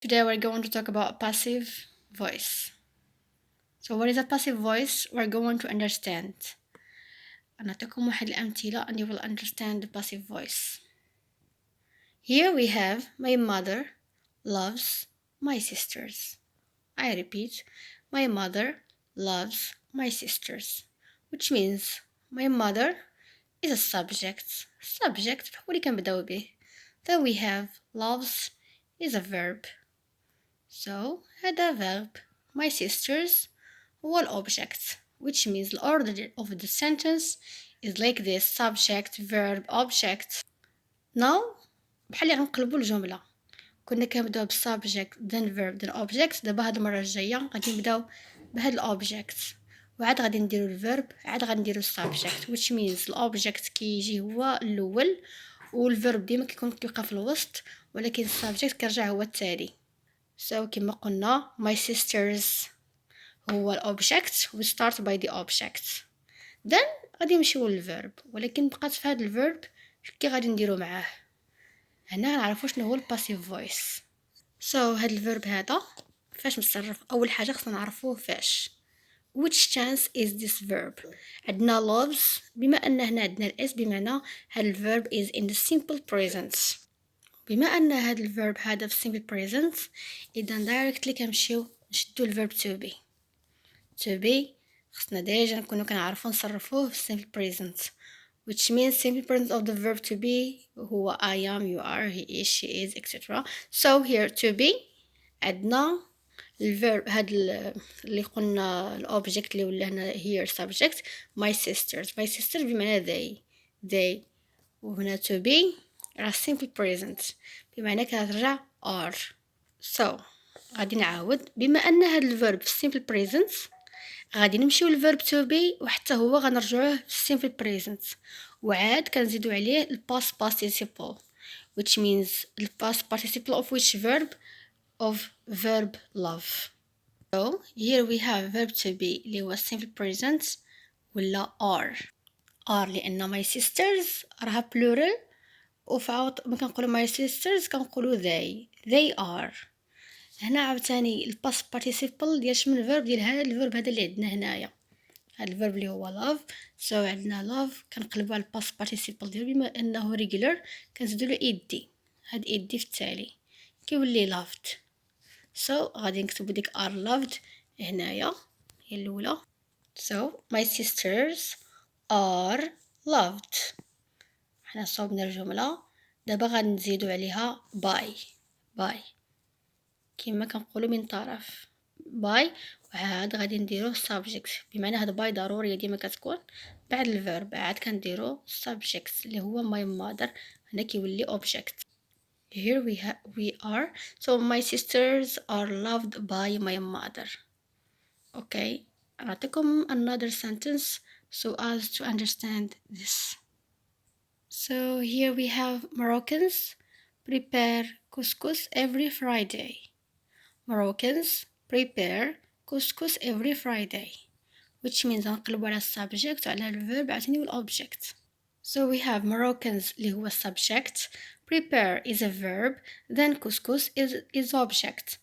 Today we're going to talk about passive voice. So what is a passive voice? We're going to understand. أنعطيكم واحد الأمثلة and you will understand the passive voice. Here we have my mother loves my sisters. I repeat, my mother loves my sisters, which means my mother is a subject. Subject واللي كنبداو به. Then we have loves is a verb. So هذا verb. My sisters هو object, which means the order of the sentence is like this: subject, verb, object. Now بحال اللي غنقلبوا الجملة. كنا كنبداو subject then verb then object. دابا هاد المرة الجاية غادي نبداو بهاد object وعاد غادي نديرو verb عاد غادي نديرو subject, which means object كيجي هو الأول والverb ديما كيبقى في الوسط, ولكن subject كيرجع هو التالي. So كما قلنا my sisters هو الأوبجكت we start by the object. then غادي نمشيو للverb, ولكن بقات في هذا الverb كي غادي نديرو معاه. هنا نعرفو شنو هو الباسيف فويس. so هاد الverb هذا فاش نتصرف؟ أول حاجة خصنا نعرفوه فاش. which tense is this verb. عندنا loves, بما أن هنا عندنا الإس بمعنى هاد الverb is in the simple present. بما أن هاد الverb هذا في simple present, إذا directly كنمشيو نشدو الverb to be. to be خصنا ديجا نكونو كنعرفو نصرفوه في simple present, which means simple present of the verb to be هو I am, you are, he is, she is, etc. so here to be عندنا الverb هاد اللي قلنا الobject اللي ولا هنا here subject my sisters بمعنى they وهنا to be راه simple present بمعنى كترجع are. so غادي نعاود بما ان هاد الverb في simple present غادي نمشيو للverb to be وحتى هو غنرجعوه في simple present وعاد كنزيدو عليه past participle, which means the past participle of which verb? of verb love. so here we have verb to be اللي هو simple present ولا are لأن my sisters راها plural وفعوض ما كنقولوا my sisters كنقولوا they are. هنا عاوتاني الباست participle ديال شمن الفيرب ديال هذا الفيرب هذا اللي عندنا هنايا, هذا الفيرب اللي هو love. so عندنا love كنقلبوا على الباست participle ديالو بما انه regular كنزيدوا له ed, هاد ed في التالي كيولي loved. so غادي نكتبوا ديك are loved هنايا هي الاولى. so my sisters are loved. حنا صوبنا الجمله, دابا غنزيدو عليها by كما كنقولوا من طرف by, وعاد غادي نديرو subject بمعنى هاد by ضروريه ديما كتكون بعد الفيرب, عاد كنديرو subject اللي هو my mother هنا كيولي object. here we are. so my sisters are loved by my mother. okay, أعطيكم another sentence so as to understand this. so here we have Moroccans prepare couscous every Friday. Moroccans prepare couscous every Friday, which means نقلبوا على subject وعلى الverb عاوتاني والobject. so we have Moroccans اللي هو subject, prepare is a verb, then couscous is object.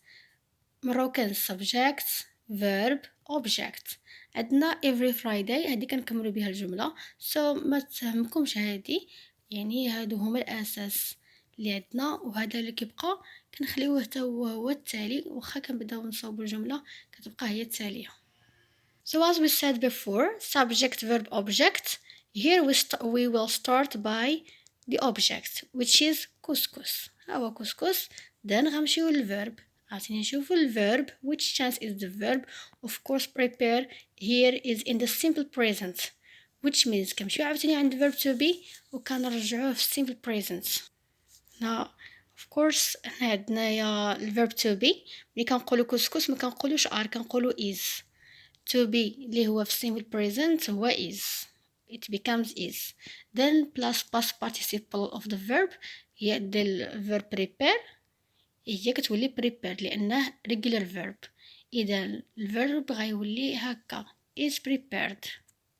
Moroccans subject, verb, object. عندنا every Friday هادي كنكملوا بها الجملة. so ما تهمكمش هادي, يعني هادو هما الأساس اللي عندنا, وهذا اللي كيبقى كنخليوه حتى هو التالي, واخا كنبداو نصاوبوا الجمله كتبقى هي التاليه. so as we said before, subject, verb, object. here we will start by the object which is couscous. ها هو couscous. then غنمشيو للverb, عاوتاني نشوفوا الverb which tense is the verb. of course prepare here is in the simple present, which means كنمشيو عاوتاني عند verb to be وكنرجعوه في simple present. now of course هنا عندنايا الverb to be. ملي كنقولوا كسكس ما كنقولوش are, كنقولوا is. to be اللي هو في simple present هو is, it becomes is. then plus past participle of the verb هي ديال verb prepare, هي كتولي prepare لأنه regular verb. إذا الverb غيولي هكا is prepared.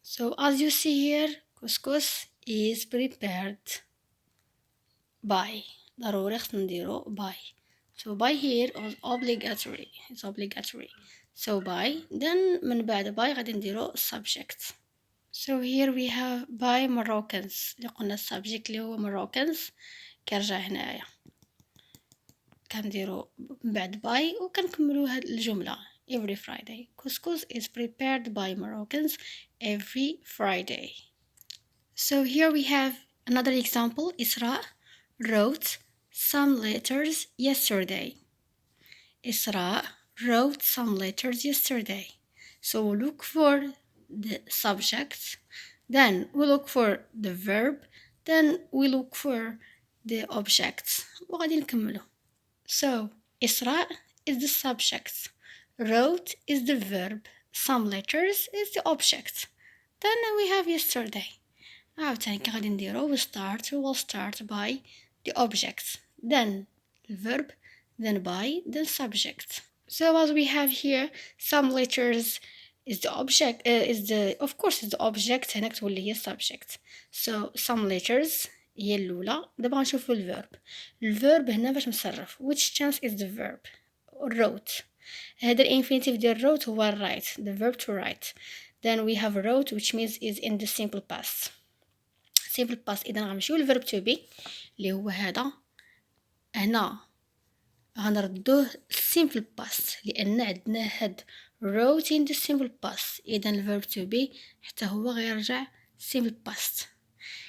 so as you see here, couscous is prepared by. ضروري خصنا نديرو by. So by here is obligatory. It's obligatory. So by then من بعد by غادي نديرو subject. So here we have by Moroccans. اللي قلنا subject اللي هو Moroccans كنرجع هنايا كنديرو من بعد by وكنكملو هاد الجملة. Every Friday. Couscous is prepared by Moroccans every Friday. So here we have another example. Isra wrote some letters yesterday. Isra wrote some letters yesterday. So we look for the subject, then we look for the verb, then we look for the object. وغادي نكملو. So Isra is the subject, wrote is the verb, some letters is the object. Then we have yesterday. عاوتاني كي غادي نديرو we will start by the object, then the verb, then by the subject. So as we have here some letters is the object of course is the object هنا تولي هي subject. So some letters هي الأولى. دابا غنشوفو الverb هنا باش نصرف. Which tense is the verb? wrote. هذا الانفينيتيف ديال wrote هو write, the verb to write. Then we have wrote which means is in the simple past. simple past إذا غنمشيو للverb to be اللي هو هذا. هنا غنردوه simple past لأن عندنا هاد wrote in the simple past. إذا الverb to be حتى هو غيرجع simple past.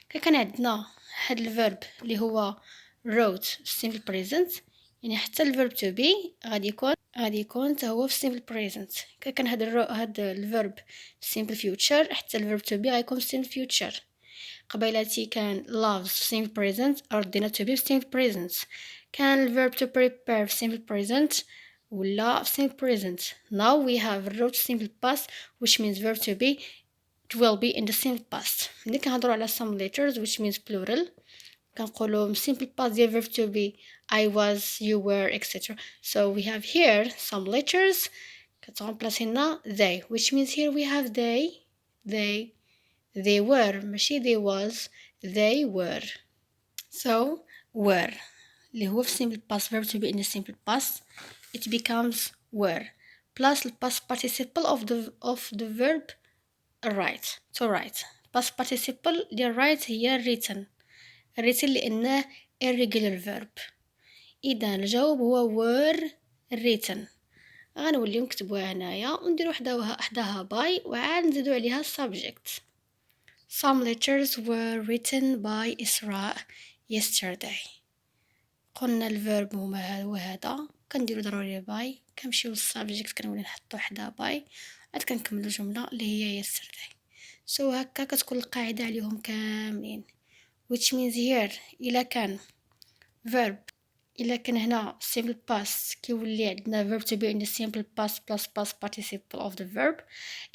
كان عندنا هاد الverb اللي هو wrote simple present يعني حتى الverb to be غادي يكون حتى هو في simple present. كان هاد الverb simple future حتى الverb to be غيكون simple future. قبيلاتي كان loves simple present ردينا to be simple present. كان الverb to prepare simple present ولا simple present. Now we have wrote simple past which means verb to be it will be in the simple past. ملي كنهضروا على some letters which means plural كنقولوا simple past ديال verb to be I was, you were, etc. So we have here some letters كتغمبلاصي لنا they which means here we have they were ماشي they was they were. So were اللي هو في simple past verb to be in the simple past it becomes were plus the past participle of the verb write to write. past participle ديال write هي written لأنه irregular verb. إذا الجواب هو were written. غنوليو نكتبوها هنايا ونديرو حداها by وعاد نزيدو عليها subject. Some letters were written by Isra yesterday. قلنا الفيرب هو هذا كنديرو ضروري باي كنمشيو للسابجيكت كنولي نحطو حدا باي عاد كنكملو الجمله اللي هي yesterday. So هكا كتكون القاعده عليهم كاملين which means here الا كان verb إلا كان هنا simple past كيولي عندنا verb to be in the simple past plus past participle of the verb.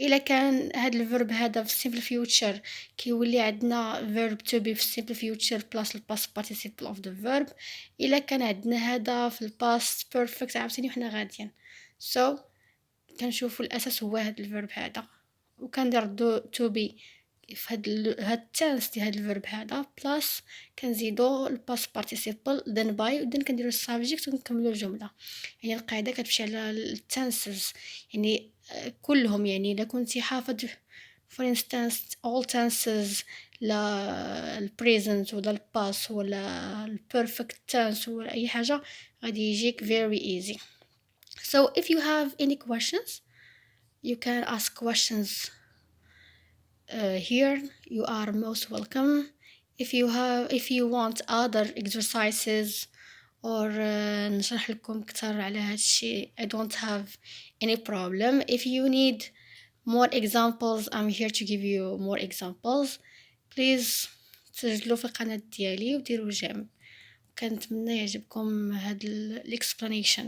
إلا كان هاد الverb هذا في simple future كيولي عندنا verb to be في simple future plus past participle of the verb. إلا كان عندنا هذا في past perfect عاوتاني وحنا غاديين. So كنشوفوا الأساس هو هاد الverb هذا وكندير to be في هاد التنس ديال هاد الفيرب هذا بلاس كنزيدو الباست بارتيسيبل then باي ودن كنديرو السابجيكت ونكملو الجمله. يعني القاعده كتمشي على التنسز يعني كلهم. يعني الا كنتي حافظ for instance all tenses لا البريزنت ولا الباست ولا البيرفكت tense ولا اي حاجه غادي يجيك very easy. So if you have any questions you can ask questions here. You are most welcome. If you want other exercises or نشرح لكم كتر على هادشي I don't have any problem. If you need more examples I'm here to give you more examples. Please تسجلوا في القناة ديالي وديروا جيم. كنتمنى يعجبكم هاد explanation.